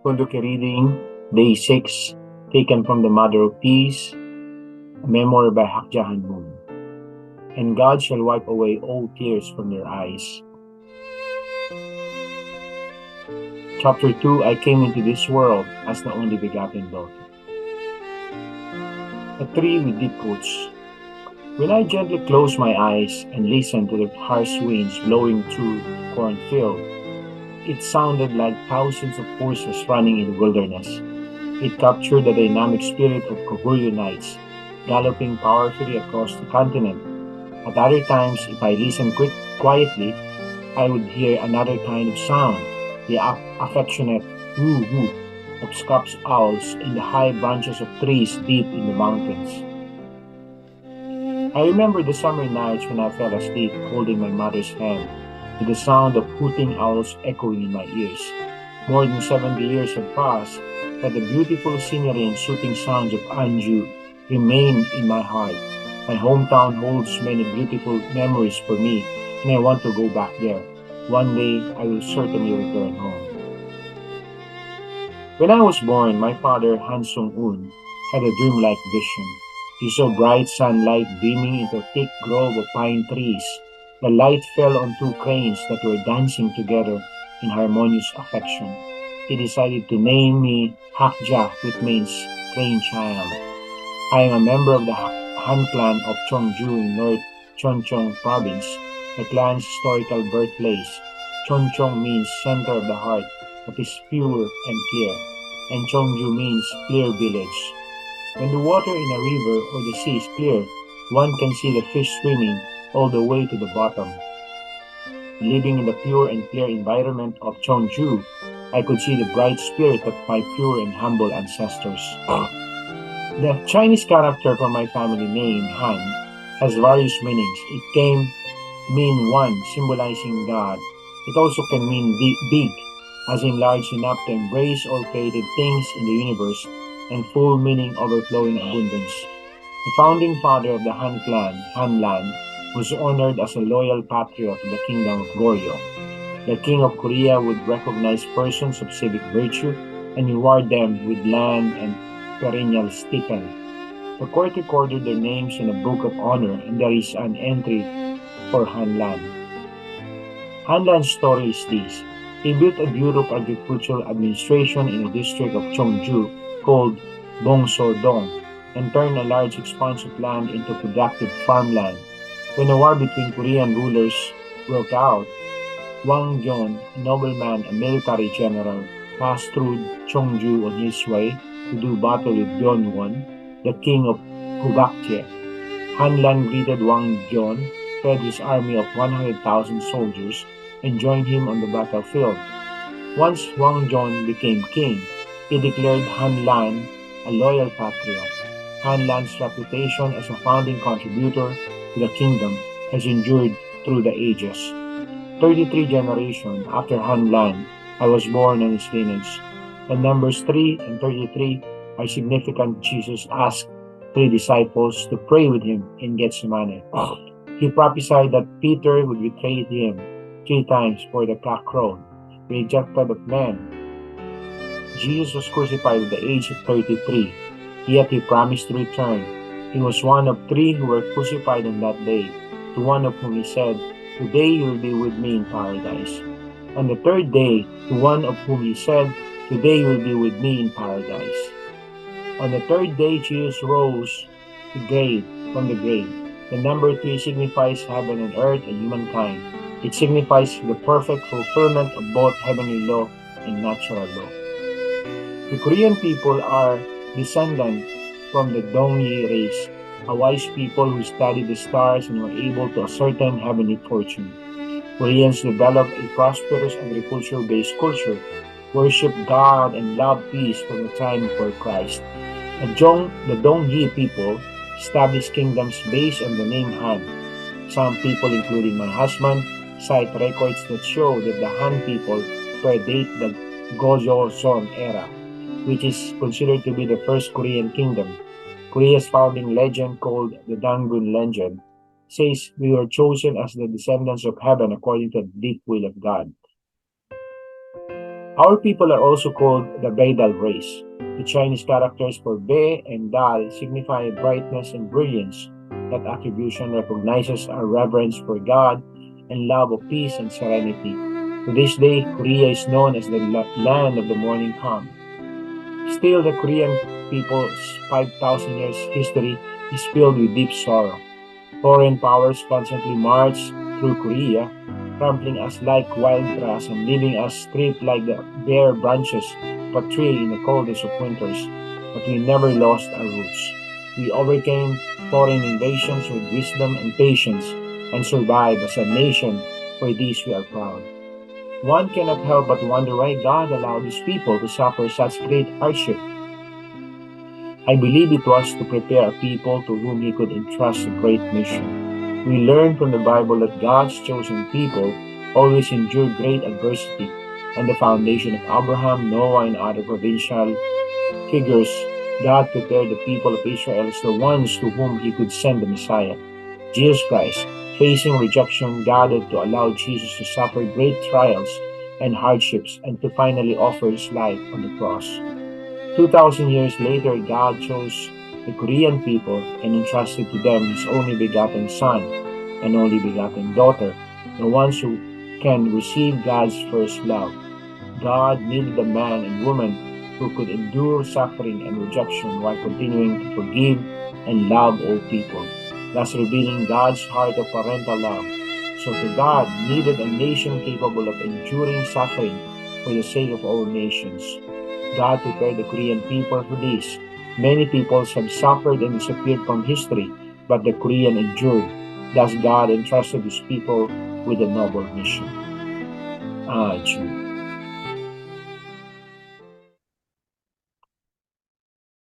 Kunduki reading, Day 6, taken from the Mother of Peace, a memoir by Hakja Hanmun. And God shall wipe away all tears from their eyes. Chapter 2, I came into this world as the only begotten daughter. A tree with deep roots. When I gently closed my eyes and listened to the harsh winds blowing through the cornfield, it sounded like thousands of horses running in the wilderness. It captured the dynamic spirit of Koguryo nights, galloping powerfully across the continent. At other times, if I listened quietly, I would hear another kind of sound, the affectionate woo-woo of scops owls in the high branches of trees deep in the mountains. I remember the summer nights when I fell asleep holding my mother's hand, with the sound of hooting owls echoing in my ears. More than 70 years have passed, but the beautiful scenery and soothing sounds of Anju remain in my heart. My hometown holds many beautiful memories for me, and I want to go back there. One day, I will certainly return home. When I was born, my father, Han Sung-un, had a dreamlike vision. He saw bright sunlight beaming into a thick grove of pine trees. The light fell on two cranes that were dancing together in harmonious affection. He decided to name me Hakja, which means crane child. I am a member of the Han clan of Cheongju in North Chonchong province, the clan's historical birthplace. Chonchong means center of the heart, that is pure and clear, and Cheongju means clear village. When the water in a river or the sea is clear, one can see the fish swimming all the way to the bottom. Living in the pure and clear environment of Cheongju, I could see the bright spirit of my pure and humble ancestors. The Chinese character for my family name, Han, has various meanings. It can mean one, symbolizing God. It also can mean big, as in large enough to embrace all created things in the universe, and full meaning overflowing abundance. The founding father of the Han clan, Han Lan, was honored as a loyal patriot of the kingdom of Goryeo. The king of Korea would recognize persons of civic virtue and reward them with land and perennial stipend. The court recorded their names in a book of honor, and there is an entry for Han Lan. Han Lan's story is this. He built a Bureau of Agricultural Administration in a district of Cheongju called Bongso-dong and turned a large expanse of land into productive farmland. When a war between Korean rulers broke out, Wang Gyeon, a nobleman and military general, passed through Cheongju on his way to do battle with Gyeonwon, the king of Hubakje. Han Lan greeted Wang Gyeon, fed his army of 100,000 soldiers, and joined him on the battlefield. Once Wang Gyeon became king, he declared Han Lan a loyal patriot. Han Lan's reputation as a founding contributor to the kingdom has endured through the ages. 33 generations after Han Lan, I was born in his lineage. The numbers 3 and 33 are significant. Jesus asked 3 disciples to pray with him in Gethsemane. He prophesied that Peter would betray him 3 times before the cock crowed, rejected of men. Jesus was crucified at the age of 33, yet he promised to return. He was one of 3 who were crucified on that day, to one of whom he said, "Today you will be with me in paradise." On the 3rd day, to one of whom he said, "Today you will be with me in paradise." On the 3rd day, Jesus rose from the grave. The number 3 signifies heaven and earth and humankind. It signifies the perfect fulfillment of both heavenly law and natural law. The Korean people are descendants from the Dongyi race, a wise people who studied the stars and were able to ascertain heavenly fortune. Koreans developed a prosperous agriculture-based culture, worshiped God, and loved peace from the time before Christ. The Dongyi people established kingdoms based on the name Han. Some people, including my husband, cite records that show that the Han people predate the Gojoseon era, which is considered to be the first Korean kingdom. Korea's founding legend, called the Dangun legend, says we were chosen as the descendants of heaven according to the deep will of God. Our people are also called the Baidal race. The Chinese characters for Be and Dal signify brightness and brilliance. That attribution recognizes our reverence for God and love of peace and serenity. To this day, Korea is known as the land of the morning calm. Still, the Korean people's 5,000 years history is filled with deep sorrow. Foreign powers constantly march through Korea, trampling us like wild grass and leaving us stripped like the bare branches of a tree in the coldest of winters. But we never lost our roots. We overcame foreign invasions with wisdom and patience and survived as a nation. For this we are proud. One cannot help but wonder why God allowed his people to suffer such great hardship. I believe it was to prepare a people to whom he could entrust a great mission. We learn from the Bible that God's chosen people always endure great adversity, and the foundation of Abraham, Noah, and other provincial figures, God prepared the people of Israel as the ones to whom he could send the Messiah, Jesus Christ. Facing rejection, God had to allow Jesus to suffer great trials and hardships and to finally offer his life on the cross. 2,000 years later, God chose the Korean people and entrusted to them his only begotten son and only begotten daughter, the ones who can receive God's first love. God needed a man and woman who could endure suffering and rejection while continuing to forgive and love all people, thus revealing God's heart of parental love. So to God needed a nation capable of enduring suffering for the sake of all nations. God prepared the Korean people for this. Many peoples have suffered and disappeared from history, but the Korean endured. Thus God entrusted his people with a noble mission. Jude.